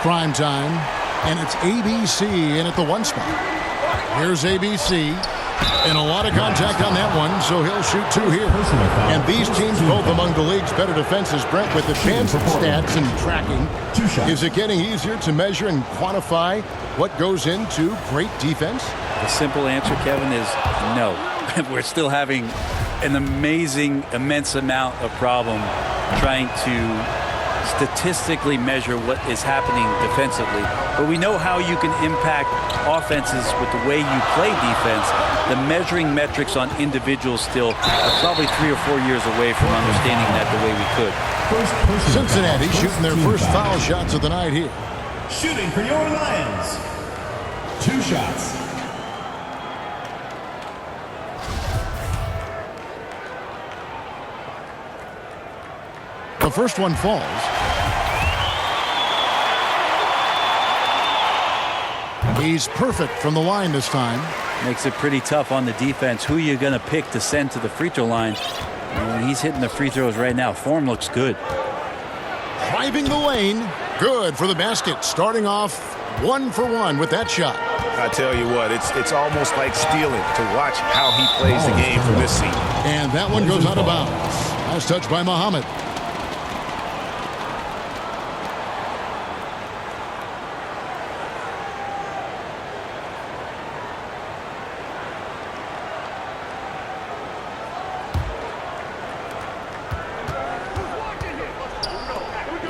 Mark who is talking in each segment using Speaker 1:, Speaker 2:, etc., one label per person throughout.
Speaker 1: prime time, and it's ABC in at the 1 spot. Here's ABC, and a lot of contact on that one, so he'll shoot 2 here. And these teams both among the league's better defenses. Brent, with advanced stats and tracking, is it getting easier to measure and quantify what goes into great defense?
Speaker 2: The simple answer, Kevin, is no. We're still having an immense amount of problem trying to statistically measure what is happening defensively. But we know how you can impact offenses with the way you play defense. The measuring metrics on individuals still are probably 3 or 4 years away from understanding that the way we could.
Speaker 1: Cincinnati shooting their first foul shots of the night here.
Speaker 3: Shooting for your Lions. 2 shots.
Speaker 1: The first one falls. He's perfect from the line this time.
Speaker 2: Makes it pretty tough on the defense. Who are you going to pick to send to the free throw line? And he's hitting the free throws right now. Form looks good.
Speaker 1: Driving the lane. Good for the basket. Starting off 1 for 1 with that shot.
Speaker 4: I tell you what, it's almost like stealing to watch how he plays the game from this seat.
Speaker 1: And that one goes out of bounds. Last touch by Muhammad.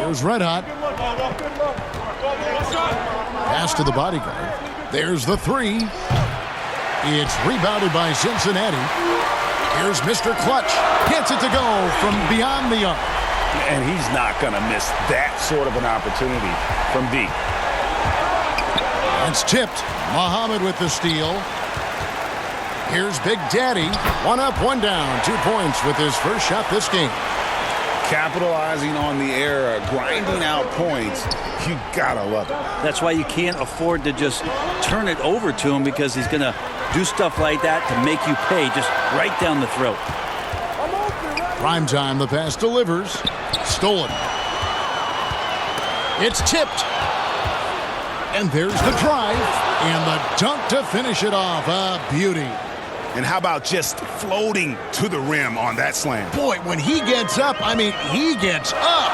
Speaker 1: There's Red Hot. Pass to the bodyguard. There's the 3. It's rebounded by Cincinnati. Here's Mr. Clutch. Gets it to go from beyond the arc.
Speaker 4: And he's not going to miss that sort of an opportunity from deep.
Speaker 1: It's tipped. Muhammad with the steal. Here's Big Daddy. 1 up, 1 down. 2 points with his first shot this game.
Speaker 4: Capitalizing on the error, grinding out points. You gotta love it.
Speaker 2: That's why you can't afford to just turn it over to him, because he's going to do stuff like that to make you pay just right down the throat.
Speaker 1: Prime time, the pass delivers. Stolen. It's tipped. And there's the drive. And the dunk to finish it off. A beauty.
Speaker 4: And how about just floating to the rim on that slam?
Speaker 1: Boy, when he gets up, I mean, he gets up.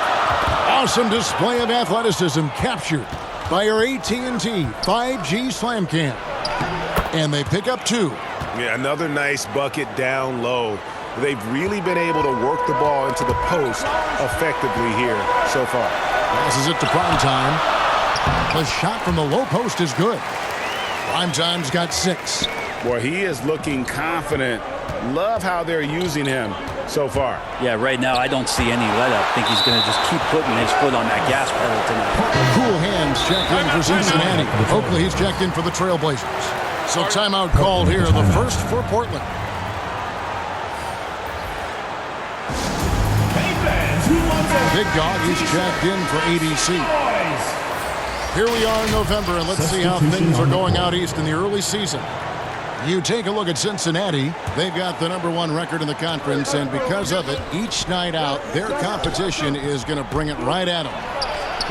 Speaker 1: Awesome display of athleticism captured by our AT&T 5G Slam Cam. And they pick up 2.
Speaker 4: Yeah, another nice bucket down low. They've really been able to work the ball into the post effectively here so far.
Speaker 1: Passes it to Primetime. The shot from the low post is good. Primetime's got 6.
Speaker 4: Boy, he is looking confident. Love how they're using him so far.
Speaker 2: Yeah, right now I don't see any let up. I think he's going to just keep putting his foot on that gas pedal tonight.
Speaker 1: Cool Hands checked in for Cincinnati. Oakley, he's checked in for the Trailblazers. So timeout called here, the first for Portland. Big Dog, he's checked in for ABC. Here we are in November, and let's see how things are going out east in the early season. You take a look at Cincinnati. They've got the #1 record in the conference, and because of it, each night out, their competition is going to bring it right at them.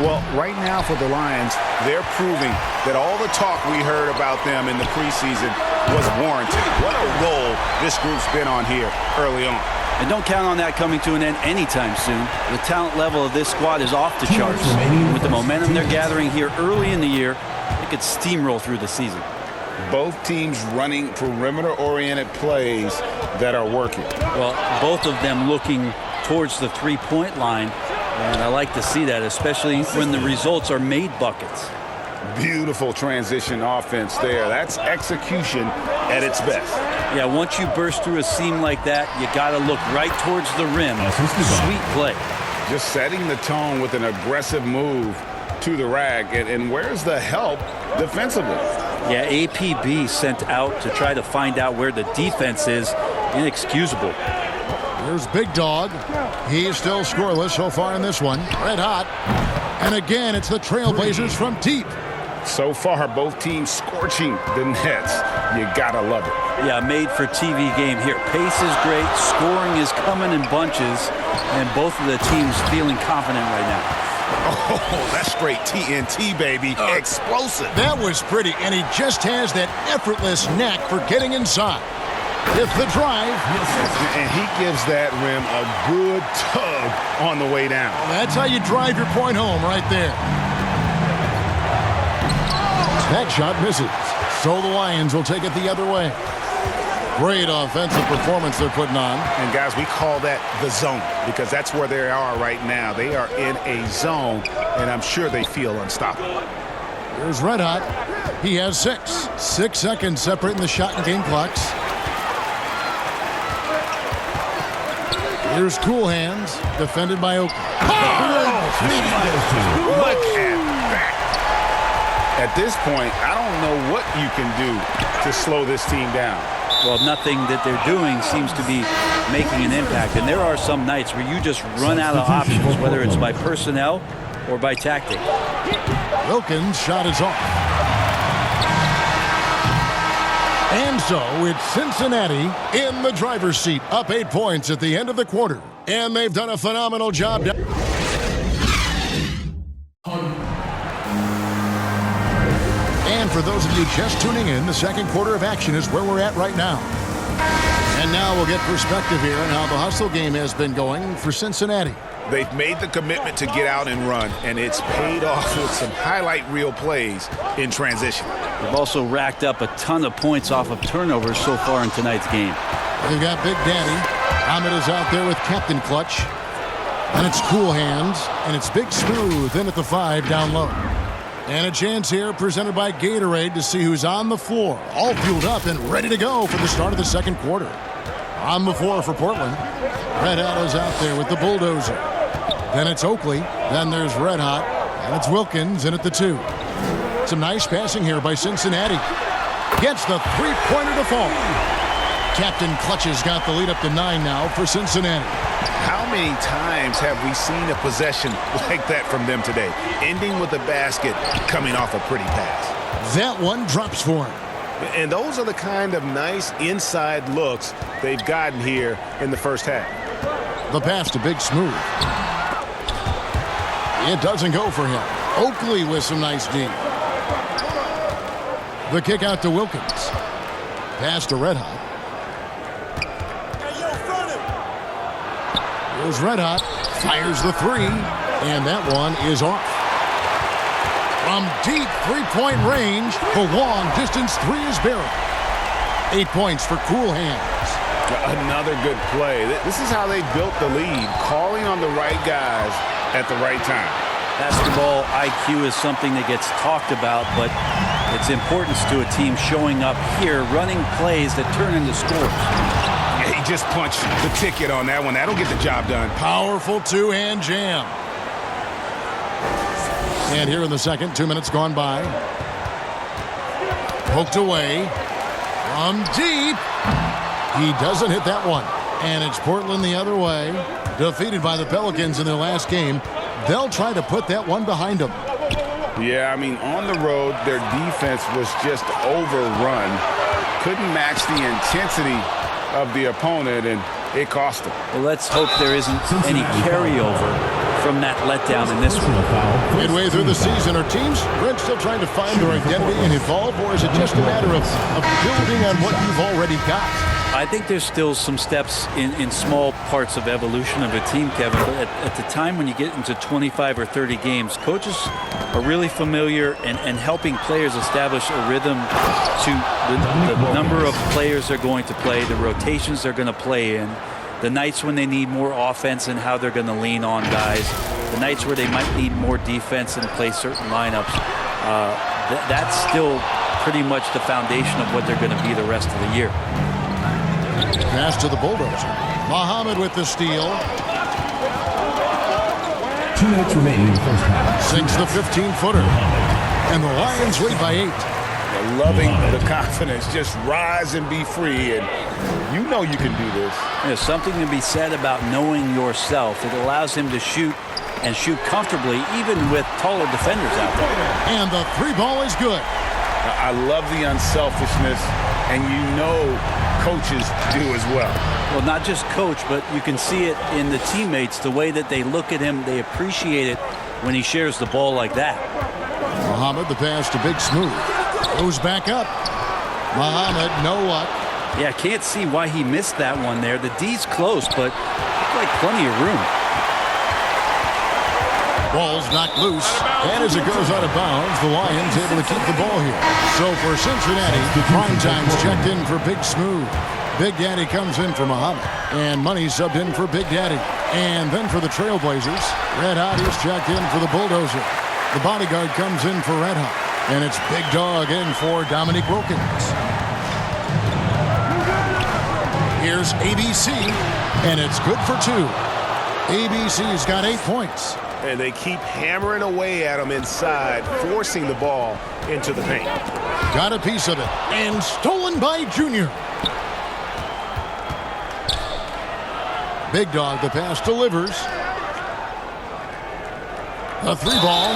Speaker 4: Well, right now for the Lions, they're proving that all the talk we heard about them in the preseason was warranted. What a role this group's been on here early on.
Speaker 2: And don't count on that coming to an end anytime soon. The talent level of this squad is off the charts. With the momentum they're gathering here early in the year, they could steamroll through the season.
Speaker 4: Both teams running perimeter-oriented plays that are working.
Speaker 2: Well, both of them looking towards the three-point line, and I like to see that, especially when the results are made buckets.
Speaker 4: Beautiful transition offense there. That's execution at its best.
Speaker 2: Yeah, once you burst through a seam like that, you got to look right towards the rim. Sweet play.
Speaker 4: Just setting the tone with an aggressive move to the rack. And where's the help defensively?
Speaker 2: Yeah, APB sent out to try to find out where the defense is. Inexcusable.
Speaker 1: Here's Big Dog. He's still scoreless so far in this one. Red Hot. And again, it's the Trailblazers from deep.
Speaker 4: So far, both teams scorching the nets. You gotta love it.
Speaker 2: Yeah, made for TV game here. Pace is great. Scoring is coming in bunches. And both of the teams feeling confident right now.
Speaker 4: Oh, that's straight TNT, baby. Explosive.
Speaker 1: That was pretty, and he just has that effortless knack for getting inside. With the drive.
Speaker 4: And he gives that rim a good tug on the way down.
Speaker 1: That's how you drive your point home right there. That shot misses. So the Lions will take it the other way. Great offensive performance they're putting on.
Speaker 4: And guys, we call that the zone because that's where they are right now. They are in a zone, and I'm sure they feel unstoppable.
Speaker 1: Here's Red Hot. He has 6. 6 seconds separating the shot and game clocks. Here's Cool Hands, defended by Oakley.
Speaker 4: Look at that. At this point, I don't know what you can do to slow this team down.
Speaker 2: Well, nothing that they're doing seems to be making an impact. And there are some nights where you just run out of options, whether it's by personnel or by tactic.
Speaker 1: Wilkins' shot is off. And so it's Cincinnati in the driver's seat, up 8 points at the end of the quarter. And they've done a phenomenal job. And for those of you just tuning in, the second quarter of action is where we're at right now. And now we'll get perspective here on how the hustle game has been going for Cincinnati.
Speaker 4: They've made the commitment to get out and run, and it's paid off with some highlight reel plays in transition.
Speaker 2: They've also racked up a ton of points off of turnovers so far in tonight's game.
Speaker 1: They've got Big Daddy. Ahmed is out there with Captain Clutch. And it's Cool Hands. And it's Big Smooth in at the 5 down low. And a chance here presented by Gatorade to see who's on the floor. All fueled up and ready to go for the start of the second quarter. On the floor for Portland. Red Hot is out there with the bulldozer. Then it's Oakley. Then there's Red Hot. And it's Wilkins in at the 2. Some nice passing here by Cincinnati. Gets the three-pointer to fall. Captain Clutch has got the lead up to 9 now for Cincinnati.
Speaker 4: How many times have we seen a possession like that from them today? Ending with a basket, coming off a pretty pass.
Speaker 1: That one drops for him.
Speaker 4: And those are the kind of nice inside looks they've gotten here in the first half.
Speaker 1: The pass to Big Smooth. It doesn't go for him. Oakley with some nice D. The kick out to Wilkins. Pass to Red Hot. Here's Red Hot. Fires the 3. And that one is off. From deep three-point range, the long-distance 3 is buried. 8 points for Cool Hands.
Speaker 4: Another good play. This is how they built the lead, calling on the right guys at the right time.
Speaker 2: Basketball IQ is something that gets talked about, but its importance to a team showing up here, running plays that turn into scores.
Speaker 4: Yeah, he just punched the ticket on that one. That'll get the job done.
Speaker 1: Powerful two-hand jam. And here in the second, 2 minutes gone by. Poked away. From deep. He doesn't hit that one. And it's Portland the other way. Defeated by the Pelicans in their last game. They'll try to put that one behind them.
Speaker 4: Yeah, I mean, on the road, their defense was just overrun. Couldn't match the intensity of the opponent, and it cost them.
Speaker 2: Well, let's hope there isn't any carryover from that letdown in this one.
Speaker 1: Midway through the season, are teams still trying to find their identity and evolve, or is it just a matter of building on what you've already got?
Speaker 2: I think there's still some steps in small parts of evolution of a team, Kevin. But at the time when you get into 25 or 30 games, coaches are really familiar and helping players establish a rhythm to the number of players they're going to play, the rotations they're going to play in, the nights when they need more offense and how they're going to lean on guys, the nights where they might need more defense and play certain lineups. That's still pretty much the foundation of what they're going to be the rest of the year.
Speaker 1: Pass to the bulldozer. Muhammad with the steal.
Speaker 3: 2 minutes remaining in the first half.
Speaker 1: Sinks the 15-footer. And the Lions lead by 8.
Speaker 4: They're loving the confidence. Just rise and be free. And you know you can do this.
Speaker 2: There's something to be said about knowing yourself. It allows him to shoot and shoot comfortably, even with taller defenders out there.
Speaker 1: And the 3 ball is good.
Speaker 4: I love the unselfishness, and you know coaches do as well.
Speaker 2: Well, not just coach, but you can see it in the teammates, the way that they look at him, they appreciate it when he shares the ball like that.
Speaker 1: Muhammad, the pass to Big Smooth. Goes back up. Muhammad, no luck.
Speaker 2: Yeah, I can't see why he missed that one there. The D's close, but looked like plenty of room.
Speaker 1: Ball's knocked loose, and as it goes out of bounds, the Lions able to keep the ball here. So for Cincinnati, Primetime's checked in for Big Smooth. Big Daddy comes in for Muhammad, and Money subbed in for Big Daddy. And then for the Trailblazers, Red Hot is checked in for the Bulldozer. The bodyguard comes in for Red Hot, and it's Big Dog in for Dominique Wilkins. Here's ABC, and it's good for 2. ABC's got 8 points.
Speaker 5: And they keep hammering away at him inside, forcing the ball into the paint.
Speaker 1: Got a piece of it, and stolen by Junior. Big Dog, the pass delivers. A 3-ball.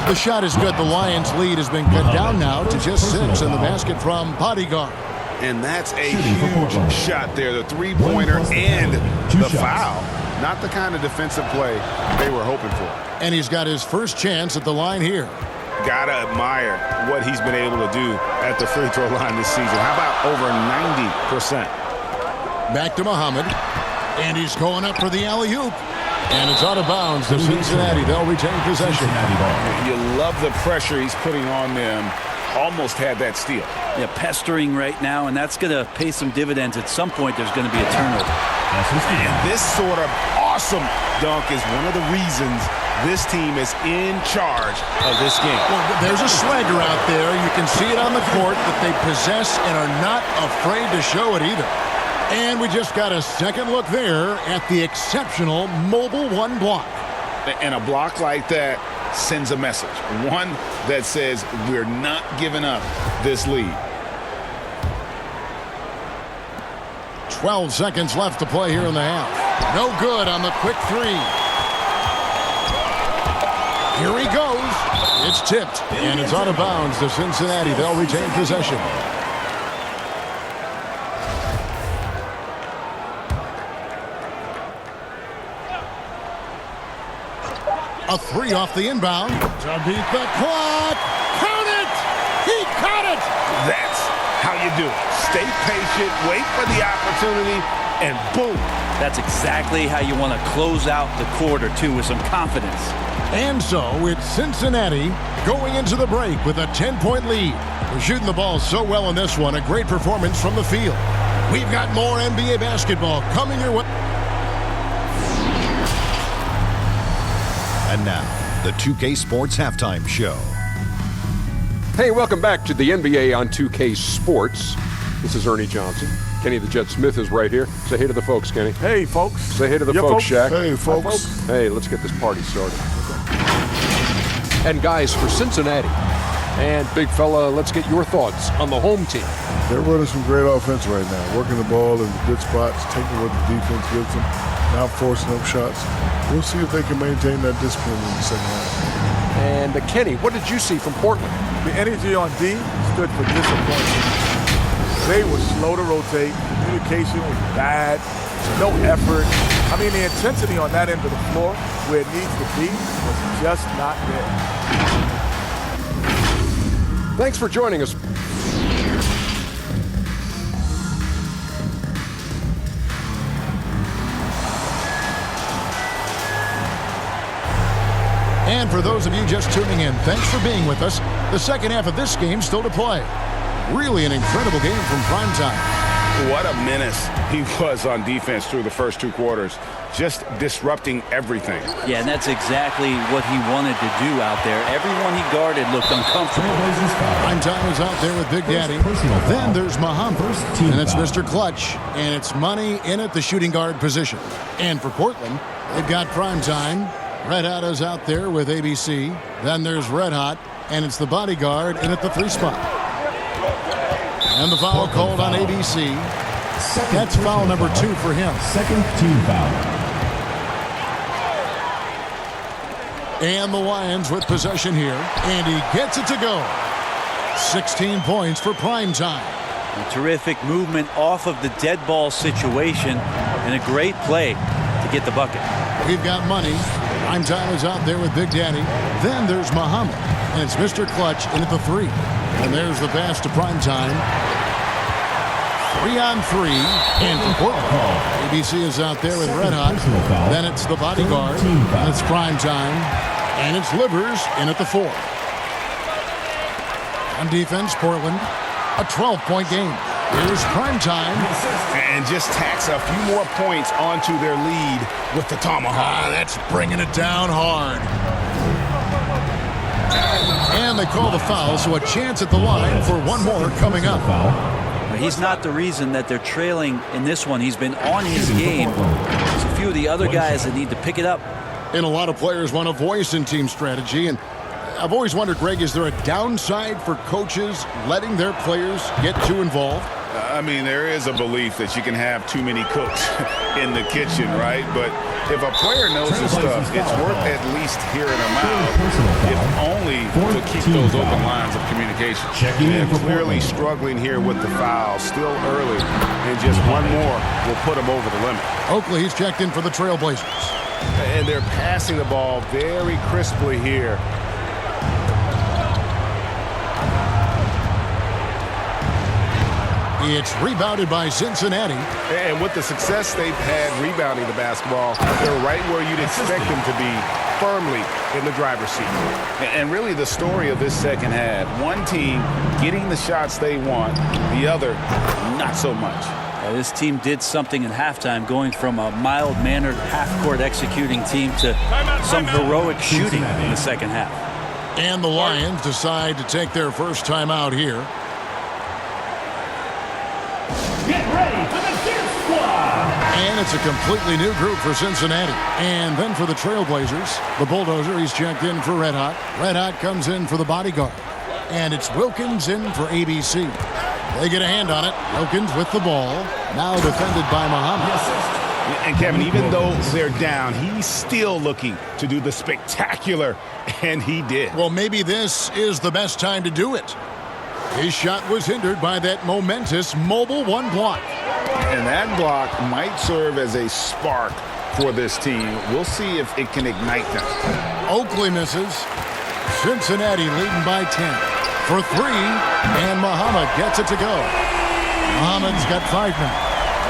Speaker 1: The shot is good. The Lions' lead has been cut down now to just 6, and the basket from Bodyguard.
Speaker 4: And that's a huge shot there, the three-pointer and the foul. Not the kind of defensive play they were hoping for.
Speaker 1: And he's got his first chance at the line here.
Speaker 4: Gotta admire what he's been able to do at the free throw line this season. How about over 90%?
Speaker 1: Back to Muhammad. And he's going up for the alley-oop. And it's out of bounds to Cincinnati. They'll retain possession.
Speaker 4: You love the pressure he's putting on them. Almost had that steal.
Speaker 2: Yeah, pestering right now, and that's going to pay some dividends. At some point, there's going to be a turnover.
Speaker 4: And this sort of awesome dunk is one of the reasons this team is in charge of this game.
Speaker 1: Well, there's a swagger out there. You can see it on the court that they possess and are not afraid to show it either. And we just got a second look there at the exceptional Mobile One block.
Speaker 4: And a block like that sends a message. One that says we're not giving up this lead.
Speaker 1: 12 seconds left to play here in the half. No good on the quick 3. Here he goes. It's tipped, and it's out of bounds to Cincinnati. They'll retain possession. A 3 off the inbound to beat the clock. Count it! He caught it!
Speaker 4: That's how you do it. Stay patient, wait for the opportunity, and boom.
Speaker 2: That's exactly how you want to close out the quarter, too, with some confidence.
Speaker 1: And so it's Cincinnati going into the break with a 10-point lead. We're shooting the ball so well in this one. A great performance from the field. We've got more NBA basketball coming your way.
Speaker 6: And now, the 2K Sports Halftime Show.
Speaker 7: Hey, welcome back to the NBA on 2K Sports. This is Ernie Johnson. Kenny the Jet Smith is right here. Say hey to the folks, Kenny.
Speaker 8: Hey, folks.
Speaker 7: Say hey to the folks, Shaq.
Speaker 8: Hey, folks.
Speaker 7: Hi, folks. Hey, let's get this party started. And guys, for Cincinnati, and big fella, let's get your thoughts on the home team.
Speaker 8: They're running some great offense right now, working the ball in good spots, taking what the defense gives them, not forcing up shots. We'll see if they can maintain that discipline in the second half.
Speaker 7: And Kenny, what did you see from Portland?
Speaker 9: The energy on D stood for disappointment. They were slow to rotate. Communication was bad. No effort. I mean, the intensity on that end of the floor, where it needs to be, was just not there.
Speaker 7: Thanks for joining us.
Speaker 1: And for those of you just tuning in, thanks for being with us. The second half of this game still to play. Really an incredible game from Primetime.
Speaker 4: What a menace he was on defense through the first 2 quarters. Just disrupting everything.
Speaker 2: Yeah, and that's exactly what he wanted to do out there. Everyone he guarded looked uncomfortable.
Speaker 1: Primetime is out there with Big Daddy. Then there's Muhammad, and it's Mr. Clutch. And it's Money in at the shooting guard position. And for Portland, they've got Primetime. Red Hot is out there with ABC. Then there's Red Hot, and it's the bodyguard in at the 3 spot. And the foul called on ABC. That's foul number 2 for him.
Speaker 3: Second team foul.
Speaker 1: And the Lions with possession here. And he gets it to go. 16 points for Primetime.
Speaker 2: A terrific movement off of the dead ball situation and a great play to get the bucket.
Speaker 1: We've got Money. Primetime is out there with Big Daddy. Then there's Muhammad, and it's Mr. Clutch in at the 3. And there's the pass to Primetime. 3-on-3, and for Portland. ABC is out there with Red Hot. Then it's the bodyguard, and it's Primetime, and it's Livers in at the 4. On defense, Portland, a 12-point game. Here's Primetime.
Speaker 4: And just tacks a few more points onto their lead with the tomahawk.
Speaker 1: That's bringing it down hard. And they call the foul, so a chance at the line for one more coming up.
Speaker 2: He's not the reason that they're trailing in this one. He's been on his game. There's a few of the other guys that need to pick it up.
Speaker 1: And a lot of players want a voice in team strategy. And I've always wondered, Greg, is there a downside for coaches letting their players get too involved?
Speaker 4: I mean, there is a belief that you can have too many cooks in the kitchen, right? But if a player knows his stuff, it's worth at least hearing them out, if only to keep those open lines of communication. They're clearly struggling here with the foul, still early, and just one more will put them over the limit.
Speaker 1: Oakley, he's checked in for the Trailblazers.
Speaker 5: And they're passing the ball very crisply here.
Speaker 1: It's rebounded by Cincinnati.
Speaker 5: And with the success they've had rebounding the basketball, they're right where you'd expect them to be, firmly in the driver's seat.
Speaker 4: And really the story of this second half, one team getting the shots they want, the other not so much.
Speaker 2: This team did something in halftime, going from a mild-mannered half-court executing team to some heroic shooting in the second half.
Speaker 1: And the Lions decide to take their first time out here.
Speaker 3: Get ready for the Deer Squad.
Speaker 1: And it's a completely new group for Cincinnati. And then for the Trailblazers, the Bulldozer, he's checked in for Red Hot. Red Hot comes in for the bodyguard. And it's Wilkins in for ABC. They get a hand on it. Wilkins with the ball. Now defended by Muhammad.
Speaker 4: And Kevin, even though they're down, he's still looking to do the spectacular, and he did.
Speaker 1: Well, maybe this is the best time to do it. His shot was hindered by that momentous mobile one block.
Speaker 4: And that block might serve as a spark for this team. We'll see if it can ignite them.
Speaker 1: Oakley misses. Cincinnati leading by 10 for 3, and Muhammad gets it to go. Muhammad's got 5 now.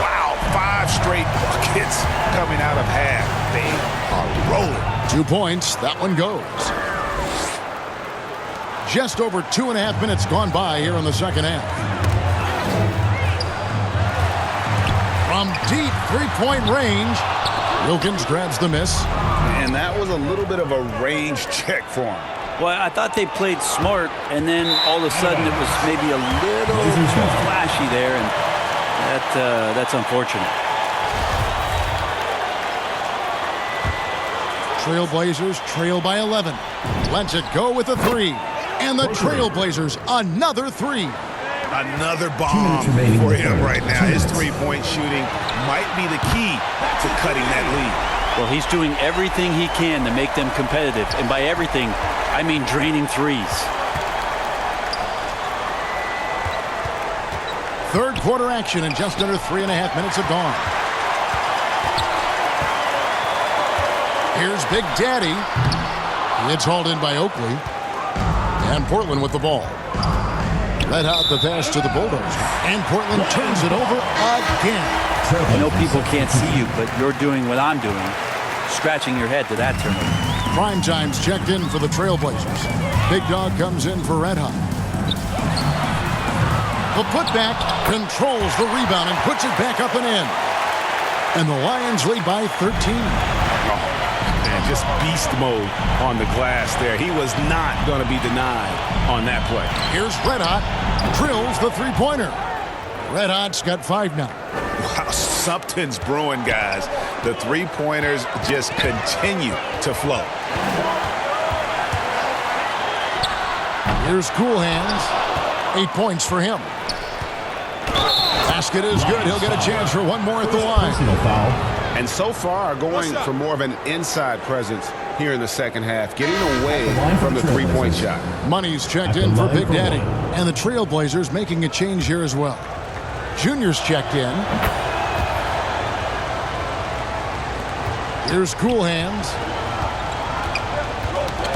Speaker 4: Wow, 5 straight buckets coming out of half. They are rolling.
Speaker 1: 2 points. That one goes. Just over 2.5 minutes gone by here in the second half. From deep three-point range, Wilkins grabs the miss.
Speaker 4: And that was a little bit of a range check for him.
Speaker 2: Well, I thought they played smart, and then all of a sudden it was maybe a little too flashy there, and that's unfortunate.
Speaker 1: Trailblazers trail by 11. Lets it go with a 3. And the Trailblazers, another 3.
Speaker 4: Another bomb for him right now. His three-point shooting might be the key to cutting that lead.
Speaker 2: Well, he's doing everything he can to make them competitive. And by everything, I mean draining threes.
Speaker 1: Third quarter action, and just under 3.5 minutes have gone. Here's Big Daddy. It's hauled in by Oakley. And Portland with the ball. Let out the pass to the Bulldogs. And Portland turns it over again.
Speaker 2: I know people can't see you, but you're doing what I'm doing. Scratching your head to that turnover.
Speaker 1: Primetime's checked in for the Trailblazers. Big Dog comes in for Red Hot. The putback controls the rebound and puts it back up and in. And the Lions lead by 13.
Speaker 4: And just beast mode on the glass there. He was not going to be denied on that play.
Speaker 1: Here's Red Hot. Drills the three-pointer. Red Hot's got 5 now.
Speaker 4: Wow, something's brewing, guys. The three-pointers just continue to flow.
Speaker 1: Here's Cool Hands. 8 points for him. Basket is good. He'll get a chance for one more at the line.
Speaker 4: And so far, going for more of an inside presence here in the second half, getting away from the three-point shot.
Speaker 1: Money's checked in for Big Daddy. And the Trailblazers making a change here as well. Junior's checked in. Here's Cool Hands.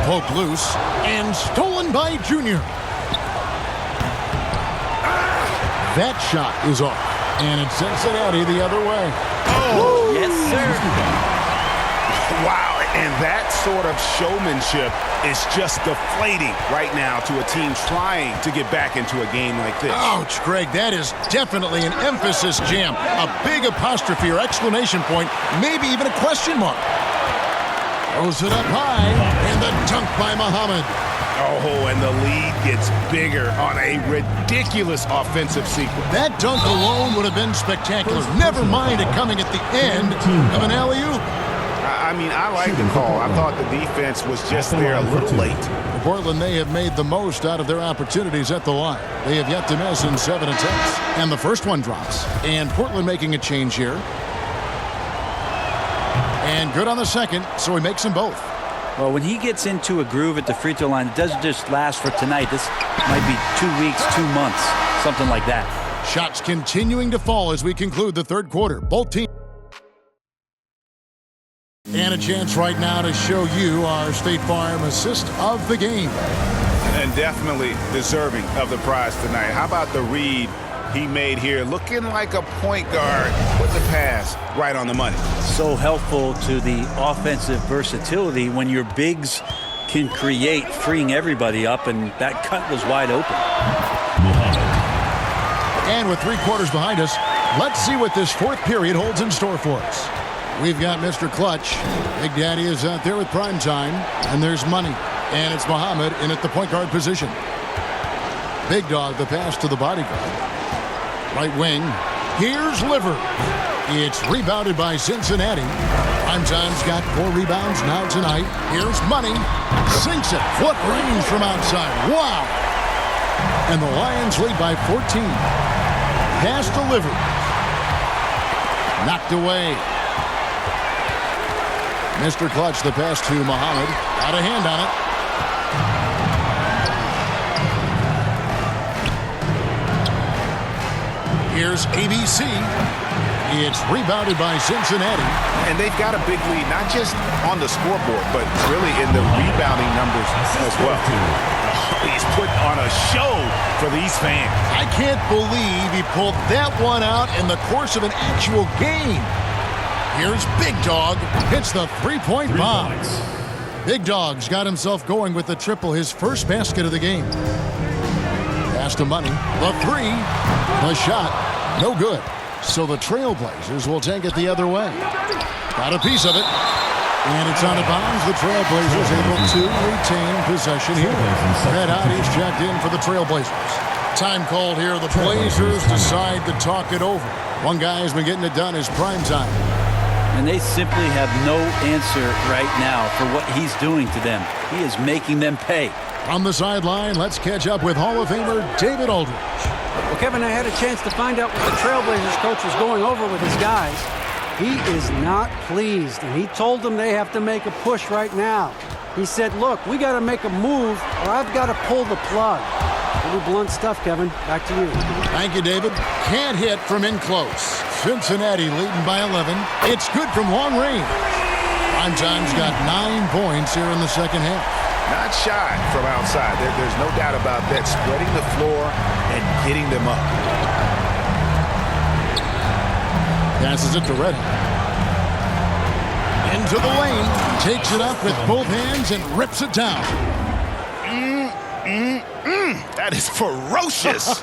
Speaker 1: Poked loose and stolen by Junior. That shot is off. And it's Cincinnati the other way.
Speaker 2: Oh, yes, sir.
Speaker 4: Wow, and that sort of showmanship is just deflating right now to a team trying to get back into a game like this.
Speaker 1: Ouch, Greg, that is definitely an emphasis jam. A big apostrophe or exclamation point, maybe even a question mark. Throws it up high, and the dunk by Muhammad.
Speaker 4: Oh, and the lead gets bigger on a ridiculous offensive sequence.
Speaker 1: That dunk alone would have been spectacular. Never mind it coming at the end of an alley-oop.
Speaker 4: I mean, I like the call. I thought the defense was just there a little late.
Speaker 1: For Portland, they have made the most out of their opportunities at the line. They have yet to miss in 7 attempts. And the first one drops. And Portland making a change here. And good on the second, so he makes them both.
Speaker 2: Well, when he gets into a groove at the free throw line, it doesn't just last for tonight. This might be 2 weeks, 2 months, something like that.
Speaker 1: Shots continuing to fall as we conclude the third quarter. Both teams. And a chance right now to show you our State Farm assist of the game.
Speaker 4: And definitely deserving of the prize tonight. How about the read he made here? Looking like a point guard with the pass right on the money.
Speaker 2: So helpful to the offensive versatility when your bigs can create, freeing everybody up, and that cut was wide open.
Speaker 1: And with 3 quarters behind us, let's see what this fourth period holds in store for us. We've got Mr. Clutch. Big Daddy is out there with prime time, and there's money. And it's Muhammad in at the point guard position. Big Dog, the pass to the bodyguard. Right wing. Here's Liver. It's rebounded by Cincinnati. Primetime's got 4 rebounds now tonight. Here's Money. Sinks it. What range from outside. Wow. And the Lions lead by 14. Pass delivered. Knocked away. Mr. Clutch, the pass to Muhammad. Got a hand on it. Here's ABC. It's rebounded by Cincinnati.
Speaker 4: And they've got a big lead, not just on the scoreboard, but really in the rebounding numbers as well. He's putting on a show for these fans.
Speaker 1: I can't believe he pulled that one out in the course of an actual game. Here's Big Dog. Hits the three-point bomb. Big Dog's got himself going with the triple, his first basket of the game. Pass to Money. The three. The shot. No good. So the Trailblazers will take it the other way. Got a piece of it. And it's out of bounds. The Trailblazers able to retain possession here. Red Hotties checked in for the Trailblazers. Time called here. The Blazers decide to talk it over. One guy has been getting it done is prime time.
Speaker 2: And they simply have no answer right now for what he's doing to them. He is making them pay.
Speaker 1: On the sideline, let's catch up with Hall of Famer David Aldridge.
Speaker 10: Well, Kevin, I had a chance to find out what the Trailblazers coach was going over with his guys. He is not pleased, and he told them they have to make a push right now. He said, look, we got to make a move, or I've got to pull the plug. Pretty blunt stuff, Kevin. Back to you.
Speaker 1: Thank you, David. Can't hit from in close. Cincinnati leading by 11. It's good from long range. Primetime's got 9 points here in the second half.
Speaker 4: Not shy from outside. There's no doubt about that. Spreading the floor and getting them up.
Speaker 1: Passes it to Red. Into the lane. Takes it up with both hands and rips it down.
Speaker 4: That is ferocious.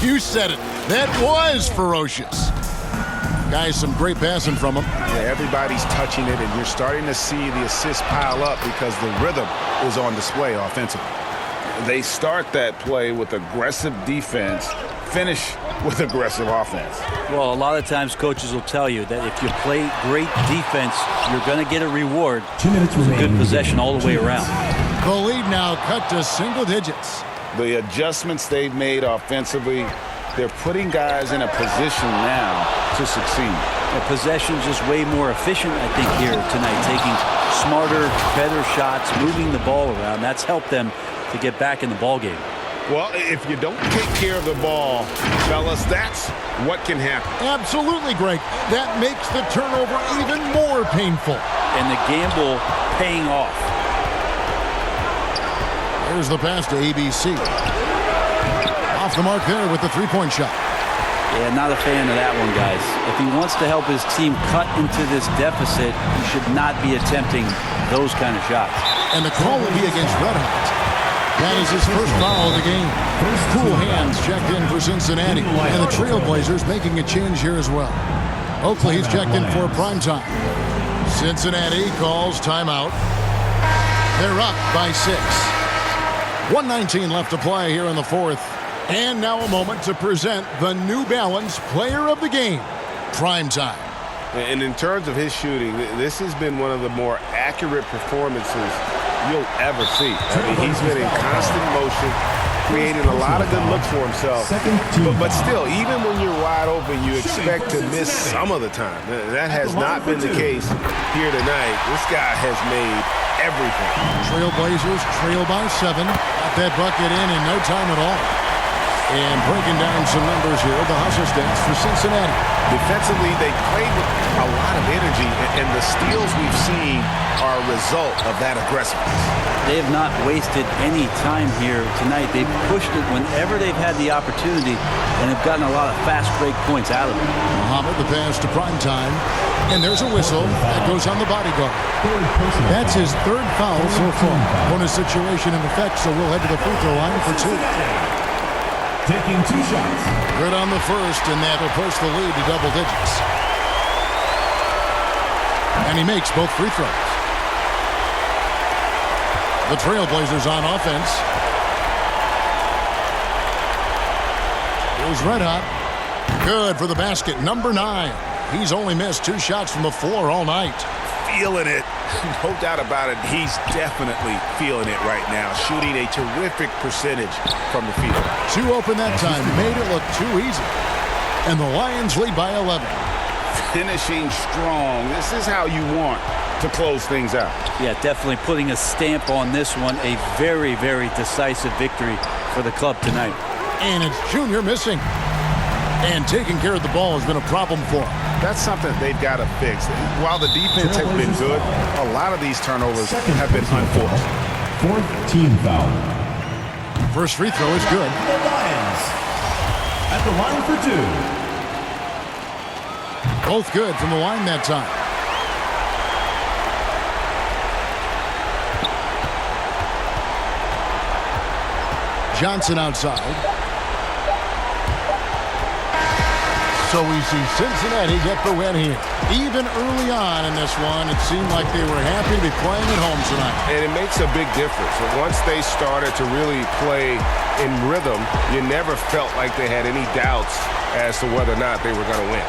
Speaker 1: You said it. That was ferocious. Guys, some great passing from him.
Speaker 4: Yeah, everybody's touching it, and you're starting to see the assists pile up because the rhythm is on display offensively. They start that play with aggressive defense, finish with aggressive offense.
Speaker 2: Well, a lot of times coaches will tell you that if you play great defense, you're going to get a reward.
Speaker 3: 2 minutes remaining.
Speaker 2: Good possession all the way around.
Speaker 1: The lead now cut to single digits.
Speaker 4: The adjustments they've made offensively, they're putting guys in a position now to succeed.
Speaker 2: The possession's just way more efficient, I think, here tonight, taking smarter, better shots, moving the ball around. That's helped them to get back in the ball game.
Speaker 5: Well, if you don't take care of the ball, fellas, that's what can happen.
Speaker 1: Absolutely, Greg. That makes the turnover even more painful.
Speaker 2: And the gamble paying off.
Speaker 1: Here's the pass to ABC. Off the mark there with the three-point shot.
Speaker 2: Yeah, not a fan of that one, guys. If he wants to help his team cut into this deficit, he should not be attempting those kind of shots.
Speaker 1: And the call will be against Red Hot. That is his first foul of the game. Cool hands checked in for Cincinnati. And the Trailblazers making a change here as well. Oakley, he's checked in for prime time. Cincinnati calls timeout. They're up by 6. 1:19 left to play here in the fourth. And now a moment to present the New Balance Player of the Game, Prime Time.
Speaker 5: And in terms of his shooting, this has been one of the more accurate performances you'll ever see. I mean, he's been in constant motion, creating a lot of good looks for himself. But still, even when you're wide open, you expect to miss some of the time. That has not been the case here tonight. This guy has made everything.
Speaker 1: Trailblazers trail by 7. Got that bucket in no time at all. And breaking down some numbers here, the hustle stats for Cincinnati.
Speaker 5: Defensively, they played with a lot of energy, and the steals we've seen are a result of that aggressiveness.
Speaker 2: They have not wasted any time here tonight. They've pushed it whenever they've had the opportunity and have gotten a lot of fast break points out of it.
Speaker 1: Muhammad, the pass to prime time. And there's a whistle that goes on the bodyguard. That's his third foul so far. Bonus situation in effect, so we'll head to the free throw line for 2.
Speaker 3: Taking 2 shots.
Speaker 1: Good on the first, and that'll push the lead to double digits. And he makes both free throws. The Trailblazers on offense. Here's Red Hot. Good for the basket, number 9. He's only missed 2 shots from the floor all night.
Speaker 5: Feeling it. No doubt about it. He's definitely feeling it right now. Shooting a terrific percentage from the field.
Speaker 1: 2 open that time. Made it look too easy. And the Lions lead by 11.
Speaker 4: Finishing strong. This is how you want to close things out.
Speaker 2: Yeah, definitely putting a stamp on this one. A very, very decisive victory for the club tonight.
Speaker 1: And it's Junior missing. And taking care of the ball has been a problem for him.
Speaker 5: That's something they've got to fix. While the defense has been good, a lot of these turnovers have been unforced.
Speaker 3: 4th team foul.
Speaker 1: First free throw is good.
Speaker 3: The Lions at the line for 2.
Speaker 1: Both good from the line that time. Johnson outside. So we see Cincinnati get the win here. Even early on in this one, it seemed like they were happy to be playing at home tonight.
Speaker 5: And it makes a big difference. Once they started to really play in rhythm, you never felt like they had any doubts as to whether or not they were going to win.